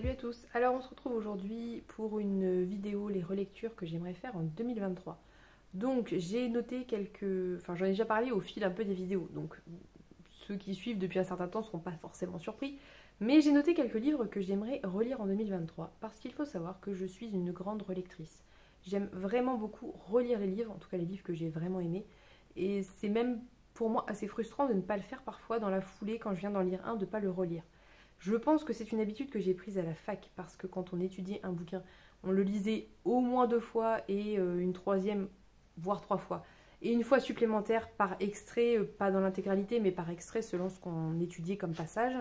Salut à tous. Alors on se retrouve aujourd'hui pour une vidéo, les relectures que j'aimerais faire en 2023. Donc j'ai noté quelques... Enfin j'en ai déjà parlé au fil un peu des vidéos, donc ceux qui suivent depuis un certain temps ne seront pas forcément surpris. Mais j'ai noté quelques livres que j'aimerais relire en 2023, parce qu'il faut savoir que je suis une grande relectrice. J'aime vraiment beaucoup relire les livres, en tout cas les livres que j'ai vraiment aimés. Et c'est même pour moi assez frustrant de ne pas le faire parfois dans la foulée quand je viens d'en lire un, de ne pas le relire. Je pense que c'est une habitude que j'ai prise à la fac parce que quand on étudiait un bouquin, on le lisait au moins 2 fois et une troisième, voire 3 fois. Et une fois supplémentaire par extrait, pas dans l'intégralité, mais par extrait selon ce qu'on étudiait comme passage.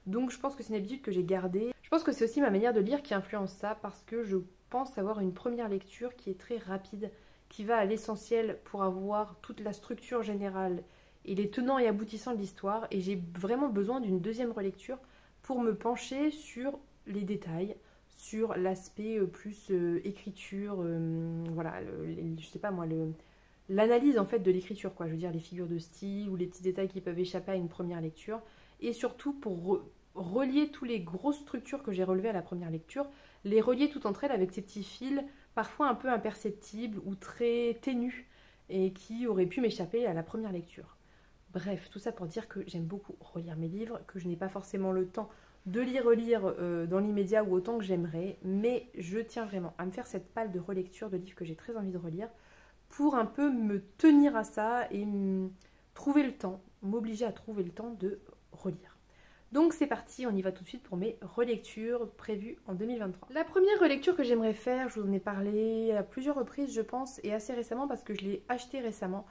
Donc je pense que c'est une habitude que j'ai gardée. Je pense que c'est aussi ma manière de lire qui influence ça parce que je pense avoir une première lecture qui est très rapide, qui va à l'essentiel pour avoir toute la structure générale et les tenants et aboutissants de l'histoire. Et j'ai vraiment besoin d'une deuxième relecture pour me pencher sur les détails, sur l'aspect plus écriture, voilà, je sais pas moi, l'analyse en fait de l'écriture, quoi. Je veux dire les figures de style ou les petits détails qui peuvent échapper à une première lecture, et surtout pour relier toutes les grosses structures que j'ai relevées à la première lecture, les relier toutes entre elles avec ces petits fils, parfois un peu imperceptibles ou très ténus, et qui auraient pu m'échapper à la première lecture. Bref, tout ça pour dire que j'aime beaucoup relire mes livres, que je n'ai pas forcément le temps de les relire dans l'immédiat ou autant que j'aimerais, mais je tiens vraiment à me faire cette palle de relecture de livres que j'ai très envie de relire pour un peu me tenir à ça et trouver le temps, m'obliger à trouver le temps de relire. Donc c'est parti, on y va tout de suite pour mes relectures prévues en 2023. La première relecture que j'aimerais faire, je vous en ai parlé à plusieurs reprises je pense, et assez récemment parce que je l'ai acheté récemment.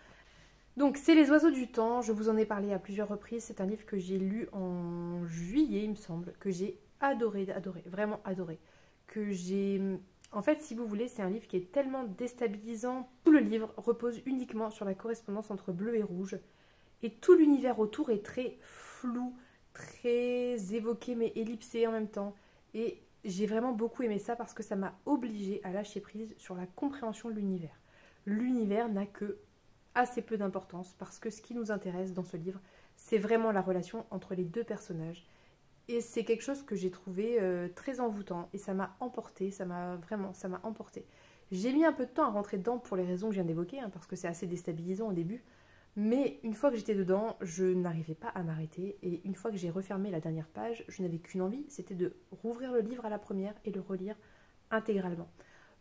Donc c'est Les Oiseaux du Temps, je vous en ai parlé à plusieurs reprises, c'est un livre que j'ai lu en juillet il me semble, que j'ai adoré, vraiment adoré, que j'ai... En fait si vous voulez c'est un livre qui est tellement déstabilisant, tout le livre repose uniquement sur la correspondance entre bleu et rouge, et tout l'univers autour est très flou, très évoqué mais ellipsé en même temps, et j'ai vraiment beaucoup aimé ça parce que ça m'a obligée à lâcher prise sur la compréhension de l'univers. L'univers n'a que assez peu d'importance parce que ce qui nous intéresse dans ce livre, c'est vraiment la relation entre les deux personnages. Et c'est quelque chose que j'ai trouvé très envoûtant et ça m'a emporté, ça m'a emporté. J'ai mis un peu de temps à rentrer dedans pour les raisons que je viens d'évoquer, parce que c'est assez déstabilisant au début. Mais une fois que j'étais dedans, je n'arrivais pas à m'arrêter. Et une fois que j'ai refermé la dernière page, je n'avais qu'une envie, c'était de rouvrir le livre à la première et le relire intégralement.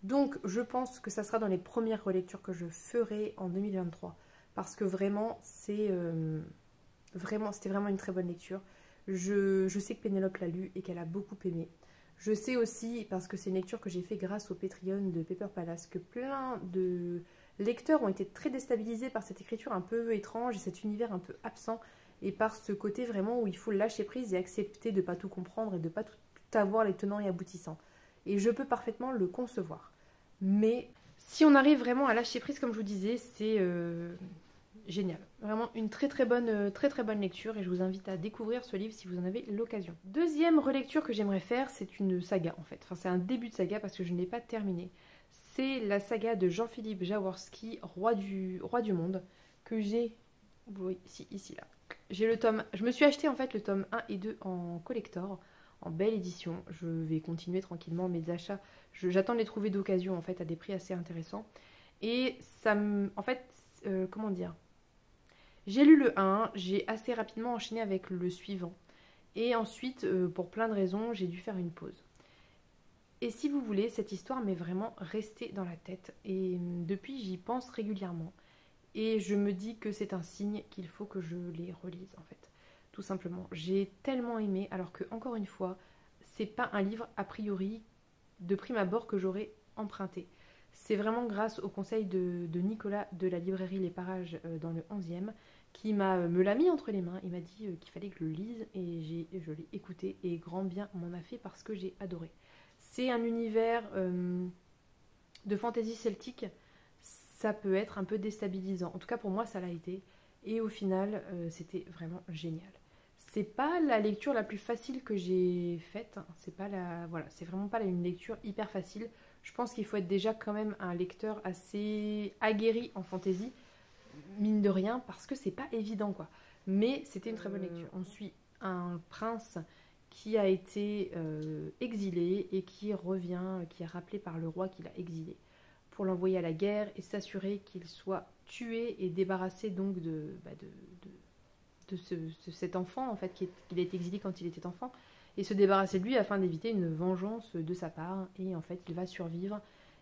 Donc je pense que ça sera dans les premières relectures que je ferai en 2023 parce que vraiment c'était vraiment une très bonne lecture. Je sais que Pénélope l'a lu et qu'elle a beaucoup aimé. Je sais aussi, parce que c'est une lecture que j'ai fait grâce au Patreon de Paper Palace, que plein de lecteurs ont été très déstabilisés par cette écriture un peu étrange et cet univers un peu absent, et par ce côté vraiment où il faut lâcher prise et accepter de ne pas tout comprendre et de ne pas tout avoir les tenants et aboutissants. Et je peux parfaitement le concevoir. Mais si on arrive vraiment à lâcher prise, comme je vous disais, c'est génial. Vraiment une très bonne lecture et je vous invite à découvrir ce livre si vous en avez l'occasion. Deuxième relecture que j'aimerais faire, c'est une saga en fait. Enfin, c'est un début de saga parce que je ne l'ai pas terminé. C'est la saga de Jean-Philippe Jaworski, Roi du Monde, que j'ai... Oui, ici là. J'ai le tome... Je me suis acheté en fait le tome 1 et 2 en collector, en belle édition. Je vais continuer tranquillement mes achats. J'attends de les trouver d'occasion en fait à des prix assez intéressants. Et ça me... En fait, comment dire, j'ai lu le 1, j'ai assez rapidement enchaîné avec le suivant. Et ensuite, pour plein de raisons, j'ai dû faire une pause. Et si vous voulez, cette histoire m'est vraiment restée dans la tête. Et depuis, j'y pense régulièrement. Et je me dis que c'est un signe qu'il faut que je les relise en fait. Tout simplement. J'ai tellement aimé, alors que, encore une fois, c'est pas un livre a priori de prime abord que j'aurais emprunté. C'est vraiment grâce au conseil de Nicolas de la librairie Les Parages dans le 11e qui me l'a mis entre les mains. Il m'a dit qu'il fallait que je le lise et je l'ai écouté et grand bien m'en a fait parce que j'ai adoré. C'est un univers de fantaisie celtique. Ça peut être un peu déstabilisant. En tout cas pour moi ça l'a été. Et au final c'était vraiment génial. C'est pas la lecture la plus facile que j'ai faite. C'est pas voilà, c'est vraiment pas une lecture hyper facile. Je pense qu'il faut être déjà quand même un lecteur assez aguerri en fantaisie, mine de rien, parce que c'est pas évident quoi. Mais c'était une très bonne lecture. On suit un prince qui a été exilé et qui revient, qui est rappelé par le roi qui l'a exilé pour l'envoyer à la guerre et s'assurer qu'il soit tué et débarrassé donc de cet enfant en fait qu'il a été exilé quand il était enfant et se débarrasser de lui afin d'éviter une vengeance de sa part. Et en fait il va survivre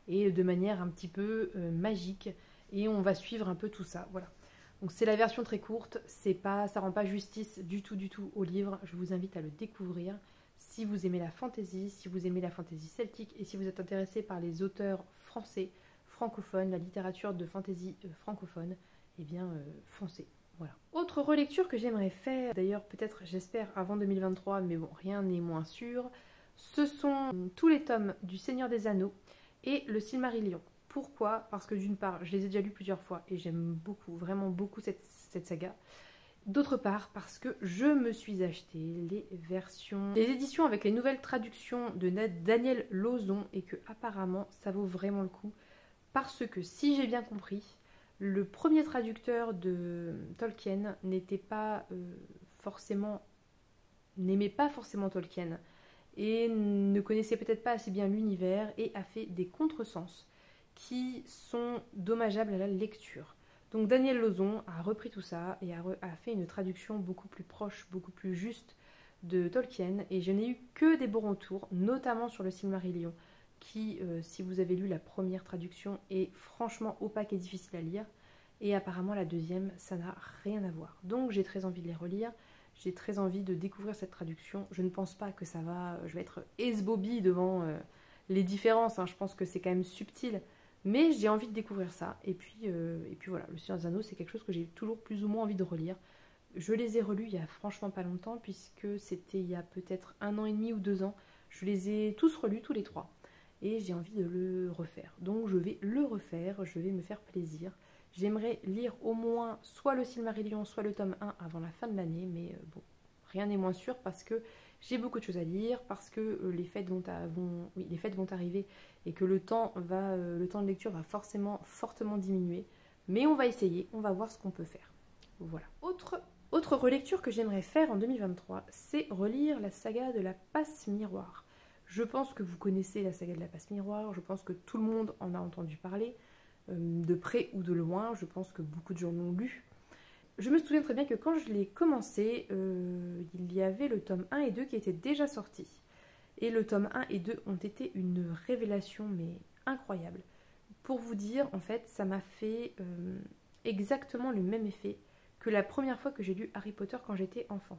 et de manière un petit peu magique, et on va suivre un peu tout ça, voilà. Donc c'est la version très courte, ça rend pas justice du tout au livre. Je vous invite à le découvrir si vous aimez la fantasy, si vous aimez la fantasy celtique et si vous êtes intéressé par les auteurs français, francophones, la littérature de fantasy francophone, eh bien foncez. Voilà. Autre relecture que j'aimerais faire, d'ailleurs peut-être j'espère avant 2023, mais bon rien n'est moins sûr, ce sont tous les tomes du Seigneur des Anneaux et le Silmarillion. Pourquoi? Parce que d'une part, je les ai déjà lus plusieurs fois et j'aime beaucoup, vraiment beaucoup cette saga. D'autre part, parce que je me suis acheté les éditions avec les nouvelles traductions de Daniel Lauzon et que apparemment ça vaut vraiment le coup. Parce que si j'ai bien compris, le premier traducteur de Tolkien n'aimait pas forcément Tolkien et ne connaissait peut-être pas assez bien l'univers et a fait des contresens qui sont dommageables à la lecture. Donc Daniel Lauzon a repris tout ça et a fait une traduction beaucoup plus proche, beaucoup plus juste de Tolkien, et je n'ai eu que des bons retours, notamment sur le Silmarillion, qui, si vous avez lu la première traduction, est franchement opaque et difficile à lire, et apparemment la deuxième, ça n'a rien à voir. Donc j'ai très envie de les relire, j'ai très envie de découvrir cette traduction. Je ne pense pas que je vais être esbobie devant les différences, hein. Je pense que c'est quand même subtil, mais j'ai envie de découvrir ça. Et puis voilà, le Seigneur des Anneaux, c'est quelque chose que j'ai toujours plus ou moins envie de relire. Je les ai relus il y a franchement pas longtemps, puisque c'était il y a peut-être 1 an et demi ou 2 ans. Je les ai tous relus, tous les 3. Et j'ai envie de le refaire. Donc je vais le refaire, je vais me faire plaisir. J'aimerais lire au moins soit le Silmarillion, soit le tome 1 avant la fin de l'année, mais bon, rien n'est moins sûr parce que j'ai beaucoup de choses à lire, parce que les fêtes vont arriver et que le temps de lecture va forcément fortement diminuer. Mais on va essayer, on va voir ce qu'on peut faire. Voilà. Autre relecture que j'aimerais faire en 2023, c'est relire la saga de la passe miroir. Je pense que vous connaissez la saga de la passe miroir, je pense que tout le monde en a entendu parler, de près ou de loin, je pense que beaucoup de gens l'ont lu. Je me souviens très bien que quand je l'ai commencé, il y avait le tome 1 et 2 qui étaient déjà sortis. Et le tome 1 et 2 ont été une révélation, mais incroyable. Pour vous dire, en fait, ça m'a fait exactement le même effet que la première fois que j'ai lu Harry Potter quand j'étais enfant.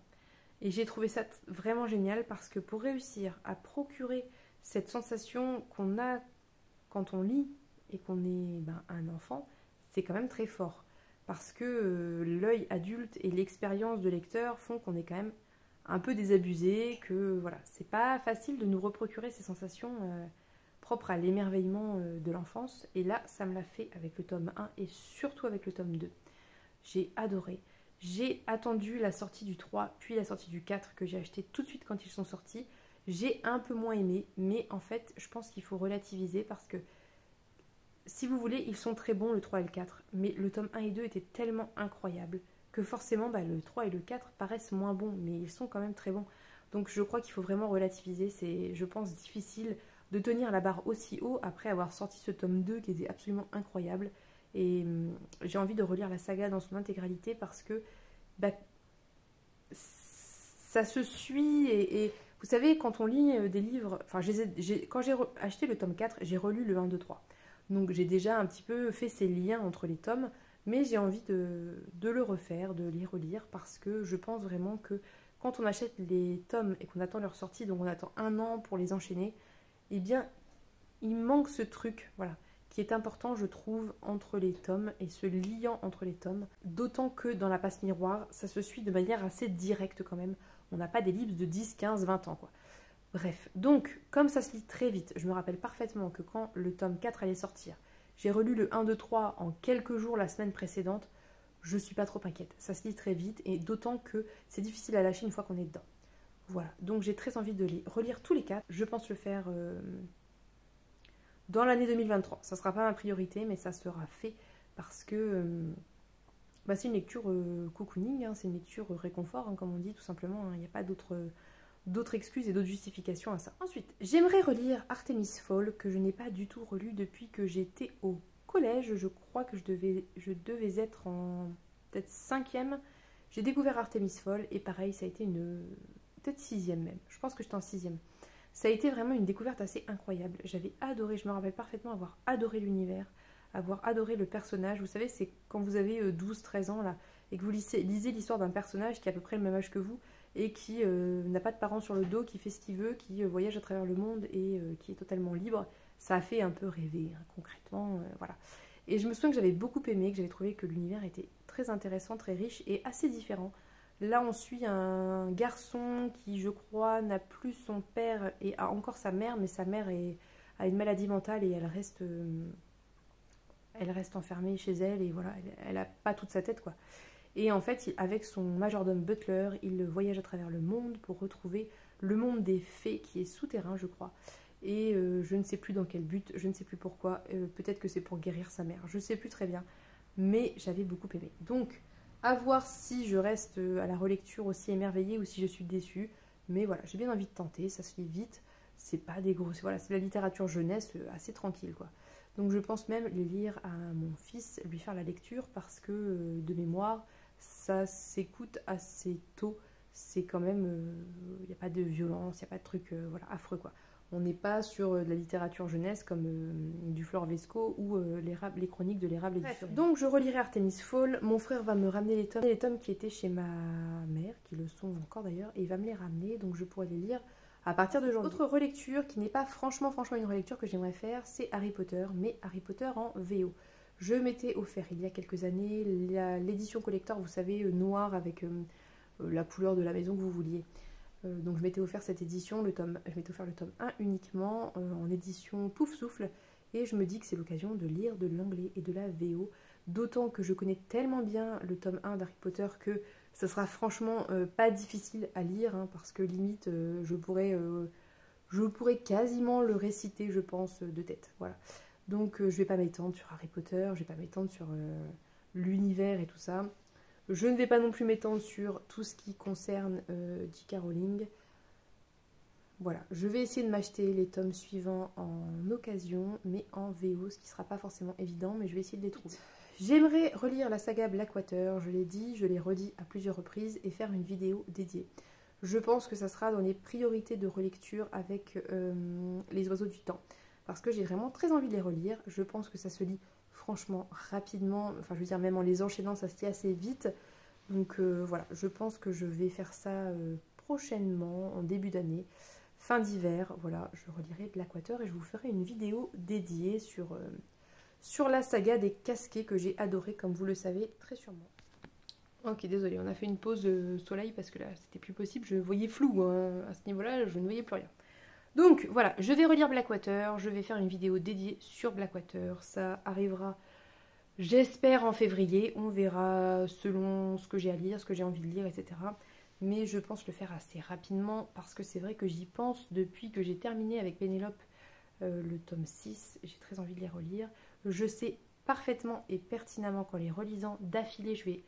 Et j'ai trouvé ça vraiment génial parce que pour réussir à procurer cette sensation qu'on a quand on lit et qu'on est un enfant, c'est quand même très fort. Parce que l'œil adulte et l'expérience de lecteur font qu'on est quand même un peu désabusé, que voilà, c'est pas facile de nous reprocurer ces sensations propres à l'émerveillement de l'enfance. Et là, ça me l'a fait avec le tome 1 et surtout avec le tome 2. J'ai adoré. J'ai attendu la sortie du 3, puis la sortie du 4, que j'ai acheté tout de suite quand ils sont sortis. J'ai un peu moins aimé, mais en fait, je pense qu'il faut relativiser parce que, si vous voulez, ils sont très bons, le 3 et le 4, mais le tome 1 et 2 étaient tellement incroyables que forcément, le 3 et le 4 paraissent moins bons, mais ils sont quand même très bons. Donc je crois qu'il faut vraiment relativiser. C'est, je pense, difficile de tenir la barre aussi haut après avoir sorti ce tome 2 qui était absolument incroyable. Et j'ai envie de relire la saga dans son intégralité parce que ça se suit et vous savez, quand on lit des livres, enfin quand j'ai acheté le tome 4, j'ai relu le 1, 2, 3. Donc j'ai déjà un petit peu fait ces liens entre les tomes, mais j'ai envie de le refaire, de les relire, parce que je pense vraiment que quand on achète les tomes et qu'on attend leur sortie, donc on attend 1 an pour les enchaîner, eh bien il manque ce truc, voilà, qui est important, je trouve, entre les tomes et ce liant entre les tomes. D'autant que dans la passe miroir, ça se suit de manière assez directe quand même. On n'a pas d'ellipse de 10, 15, 20 ans, quoi. Bref, donc, comme ça se lit très vite, je me rappelle parfaitement que quand le tome 4 allait sortir, j'ai relu le 1, 2, 3 en quelques jours la semaine précédente, je suis pas trop inquiète. Ça se lit très vite, et d'autant que c'est difficile à lâcher une fois qu'on est dedans. Voilà, donc j'ai très envie de les relire tous les 4. Je pense le faire dans l'année 2023. Ça ne sera pas ma priorité, mais ça sera fait parce que c'est une lecture cocooning, hein, c'est une lecture réconfort, hein, comme on dit tout simplement. Il n'y a pas d'autre d'autres excuses et d'autres justifications à ça. Ensuite, j'aimerais relire Artemis Fowl, que je n'ai pas du tout relu depuis que j'étais au collège. Je crois que je devais être en peut-être 5e. J'ai découvert Artemis Fowl et pareil, ça a été peut-être 6e même. Je pense que j'étais en 6e. Ça a été vraiment une découverte assez incroyable. J'avais adoré, je me rappelle parfaitement avoir adoré l'univers, avoir adoré le personnage. Vous savez, c'est quand vous avez 12-13 ans là, et que vous lisez l'histoire d'un personnage qui a à peu près le même âge que vous, et qui n'a pas de parents sur le dos, qui fait ce qu'il veut, qui voyage à travers le monde et qui est totalement libre. Ça a fait un peu rêver, hein, concrètement, voilà. Et je me souviens que j'avais beaucoup aimé, que j'avais trouvé que l'univers était très intéressant, très riche et assez différent. Là, on suit un garçon qui, je crois, n'a plus son père et a encore sa mère, mais sa mère a une maladie mentale et elle reste enfermée chez elle et voilà, elle n'a pas toute sa tête, quoi. Et en fait, avec son majordome butler, il voyage à travers le monde pour retrouver le monde des fées qui est souterrain, je crois. Et je ne sais plus dans quel but, je ne sais plus pourquoi. Peut-être que c'est pour guérir sa mère, je ne sais plus très bien. Mais j'avais beaucoup aimé. Donc, à voir si je reste à la relecture aussi émerveillée ou si je suis déçue. Mais voilà, j'ai bien envie de tenter, ça se lit vite. C'est pas des grosses... Voilà, c'est de la littérature jeunesse assez tranquille, quoi. Donc je pense même les lire à mon fils, lui faire la lecture parce que de mémoire, ça s'écoute assez tôt. C'est quand même... Il n'y a pas de violence, il n'y a pas de truc voilà, affreux, quoi. On n'est pas sur de la littérature jeunesse comme du Flore Vesco ou les chroniques de l'érable et du furet. Donc je relirai Artemis Fowl. Mon frère va me ramener les tomes qui étaient chez ma mère, qui le sont encore d'ailleurs, et il va me les ramener, donc je pourrai les lire à partir de janvier. Autre relecture qui n'est pas franchement une relecture que j'aimerais faire, c'est Harry Potter, mais Harry Potter en VO. Je m'étais offert il y a quelques années l'édition collector, vous savez, noire avec la couleur de la maison que vous vouliez. Donc je m'étais offert cette édition, je m'étais offert le tome 1 uniquement en édition Pouf Souffle et je me dis que c'est l'occasion de lire de l'anglais et de la VO, d'autant que je connais tellement bien le tome 1 d'Harry Potter que ça sera franchement pas difficile à lire hein, parce que limite je pourrais quasiment le réciter je pense de tête, voilà. Donc je vais pas m'étendre sur Harry Potter, je vais pas m'étendre sur l'univers et tout ça. Je ne vais pas non plus m'étendre sur tout ce qui concerne J.K. Rowling. Voilà, je vais essayer de m'acheter les tomes suivants en occasion, mais en VO, ce qui ne sera pas forcément évident, mais je vais essayer de les trouver. J'aimerais relire la saga Blackwater, je l'ai dit, je l'ai redit à plusieurs reprises, et faire une vidéo dédiée. Je pense que ça sera dans les priorités de relecture avec Les Oiseaux du Temps, parce que j'ai vraiment très envie de les relire. Je pense que ça se lit franchement rapidement, enfin je veux dire même en les enchaînant ça se lit assez vite, donc voilà, je pense que je vais faire ça prochainement, en début d'année, fin d'hiver, voilà, je relirai Blackwater et je vous ferai une vidéo dédiée sur la saga des casquets que j'ai adoré comme vous le savez très sûrement. Ok, désolé, on a fait une pause soleil parce que là c'était plus possible, je voyais flou hein, à ce niveau là, je ne voyais plus rien. Donc voilà, je vais relire Blackwater, je vais faire une vidéo dédiée sur Blackwater, ça arrivera j'espère en février, on verra selon ce que j'ai à lire, ce que j'ai envie de lire, etc. Mais je pense le faire assez rapidement parce que c'est vrai que j'y pense depuis que j'ai terminé avec Pénélope le tome 6, j'ai très envie de les relire. Je sais parfaitement et pertinemment qu'en les relisant d'affilée, je vais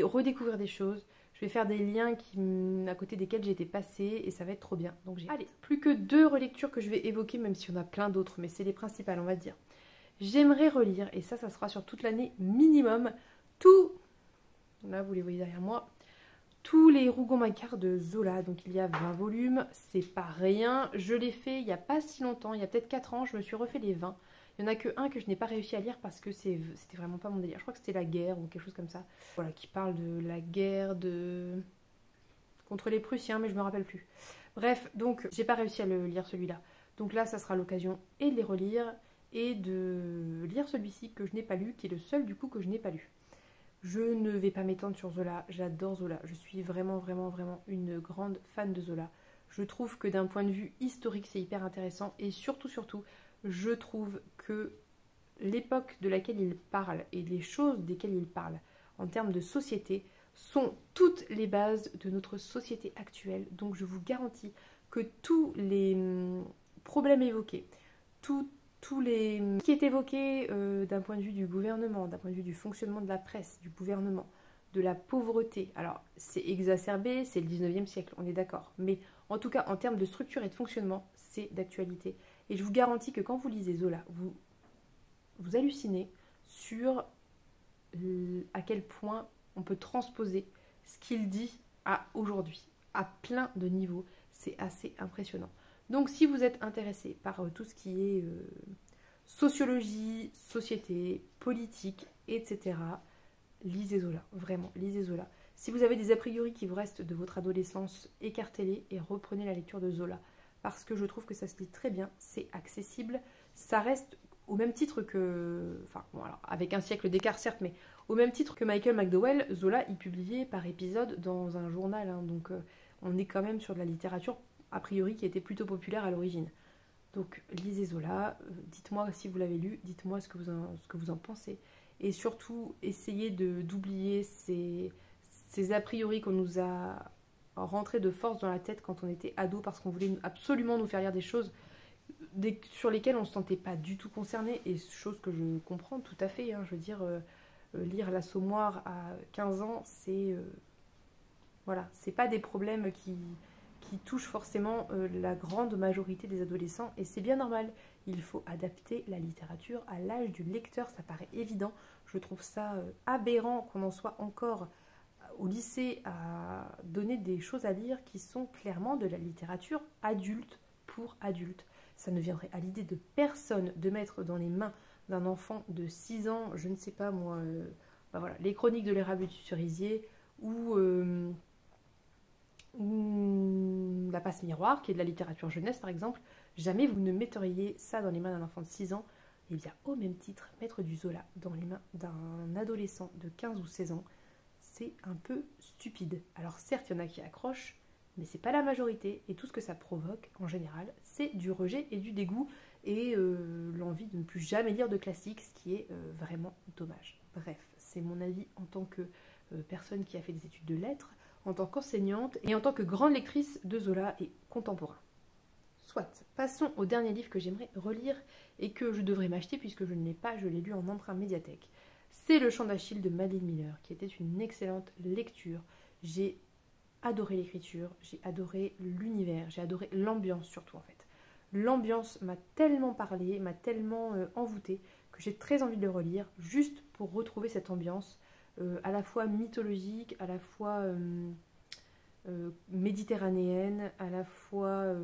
redécouvrir des choses. Je vais faire des liens à côté desquels j'étais passée et ça va être trop bien. Donc allez, plus que 2 relectures que je vais évoquer, même si on a plein d'autres, mais c'est les principales, on va dire. J'aimerais relire, et ça sera sur toute l'année minimum, là vous les voyez derrière moi, tous les Rougon-Macquart de Zola. Donc il y a 20 volumes, c'est pas rien. Je l'ai fait il n'y a pas si longtemps, il y a peut-être 4 ans, je me suis refait les 20. Il n'y en a que un que je n'ai pas réussi à lire parce que c'était vraiment pas mon délire. Je crois que c'était la guerre ou quelque chose comme ça. Voilà, qui parle de la guerre contre les Prussiens, mais je me rappelle plus. Bref, donc j'ai pas réussi à le lire celui-là. Donc là, ça sera l'occasion et de les relire et de lire celui-ci que je n'ai pas lu, qui est le seul du coup que je n'ai pas lu. Je ne vais pas m'étendre sur Zola, j'adore Zola. Je suis vraiment une grande fan de Zola. Je trouve que d'un point de vue historique, c'est hyper intéressant et surtout, je trouve que l'époque de laquelle il parle et les choses desquelles il parle en termes de société sont toutes les bases de notre société actuelle. Donc je vous garantis que tous les problèmes évoqués, ce qui est évoqué d'un point de vue du gouvernement, d'un point de vue du fonctionnement de la presse, du gouvernement, de la pauvreté. Alors, c'est exacerbé, c'est le 19e siècle, on est d'accord. Mais en tout cas, en termes de structure et de fonctionnement, c'est d'actualité. Et je vous garantis que quand vous lisez Zola, vous hallucinez sur à quel point on peut transposer ce qu'il dit à aujourd'hui, à plein de niveaux. C'est assez impressionnant. Donc, si vous êtes intéressé par tout ce qui est sociologie, société, politique, etc., lisez Zola, vraiment, lisez Zola. Si vous avez des a priori qui vous restent de votre adolescence, écartez-les et reprenez la lecture de Zola. Parce que je trouve que ça se lit très bien, c'est accessible, ça reste au même titre que... Enfin, bon, alors, avec un siècle d'écart, certes, mais au même titre que Michael McDowell, Zola, il publiait par épisode dans un journal. Hein, donc, on est quand même sur de la littérature, a priori, qui était plutôt populaire à l'origine. Donc, lisez Zola, dites-moi si vous l'avez lu, dites-moi ce que vous en pensez. Et surtout, essayez d'oublier ces a priori qu'on nous a rentrés de force dans la tête quand on était ado, parce qu'on voulait absolument nous faire lire des choses sur lesquelles on ne se sentait pas du tout concerné, et chose que je comprends tout à fait. Hein, je veux dire, lire l'Assommoir à 15 ans, c'est... voilà, c'est pas des problèmes qui touchent forcément la grande majorité des adolescents, et c'est bien normal. Il faut adapter la littérature à l'âge du lecteur, ça paraît évident. Je trouve ça aberrant qu'on en soit encore au lycée à donner des choses à lire qui sont clairement de la littérature adulte pour adultes. Ça ne viendrait à l'idée de personne de mettre dans les mains d'un enfant de 6 ans, je ne sais pas moi, ben voilà, les chroniques de l'érable du cerisier ou La passe miroir, qui est de la littérature jeunesse par exemple. Jamais vous ne metteriez ça dans les mains d'un enfant de 6 ans. Et bien au même titre, mettre du Zola dans les mains d'un adolescent de 15 ou 16 ans, c'est un peu stupide. Alors certes, il y en a qui accrochent, mais c'est pas la majorité, et tout ce que ça provoque en général, c'est du rejet et du dégoût, et l'envie de ne plus jamais lire de classiques, ce qui est vraiment dommage. Bref, c'est mon avis en tant que personne qui a fait des études de lettres, en tant qu'enseignante, et en tant que grande lectrice de Zola et contemporain. Soit, passons au dernier livre que j'aimerais relire, et que je devrais m'acheter puisque je ne l'ai pas, je l'ai lu en emprunt médiathèque. C'est Le Chant d'Achille de Madeleine Miller, qui était une excellente lecture. J'ai adoré l'écriture, j'ai adoré l'univers, j'ai adoré l'ambiance surtout en fait. L'ambiance m'a tellement parlé, m'a tellement envoûtée, que j'ai très envie de le relire, juste pour retrouver cette ambiance, à la fois mythologique, à la fois méditerranéenne, à la fois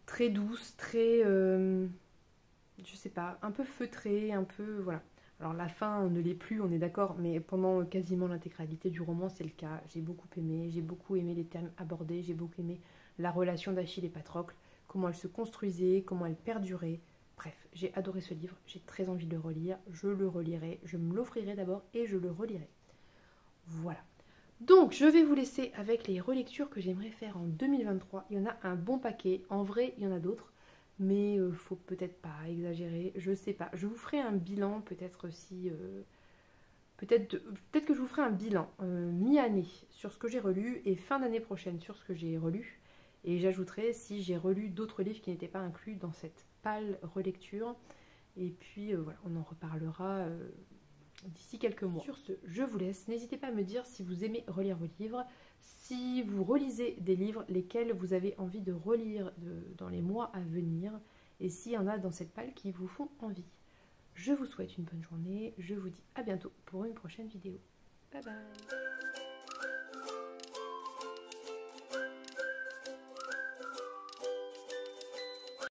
très douce, très... je sais pas, un peu feutrée, un peu... voilà. Alors la fin ne l'est plus, on est d'accord, mais pendant quasiment l'intégralité du roman, c'est le cas. J'ai beaucoup aimé les thèmes abordés, j'ai beaucoup aimé la relation d'Achille et Patrocle, comment elle se construisait, comment elle perdurait. Bref, j'ai adoré ce livre, j'ai très envie de le relire, je le relirai, je me l'offrirai d'abord et je le relirai. Voilà. Donc, je vais vous laisser avec les relectures que j'aimerais faire en 2023. Il y en a un bon paquet, en vrai, il y en a d'autres. Mais faut peut-être pas exagérer, je sais pas. Je vous ferai un bilan peut-être si... peut-être que je vous ferai un bilan mi-année sur ce que j'ai relu et fin d'année prochaine sur ce que j'ai relu. Et j'ajouterai si j'ai relu d'autres livres qui n'étaient pas inclus dans cette pâle relecture. Et puis voilà, on en reparlera d'ici quelques mois. Sur ce, je vous laisse. N'hésitez pas à me dire si vous aimez relire vos livres, si vous relisez des livres, lesquels vous avez envie de relire dans les mois à venir, et s'il y en a dans cette palle qui vous font envie. Je vous souhaite une bonne journée, je vous dis à bientôt pour une prochaine vidéo. Bye bye.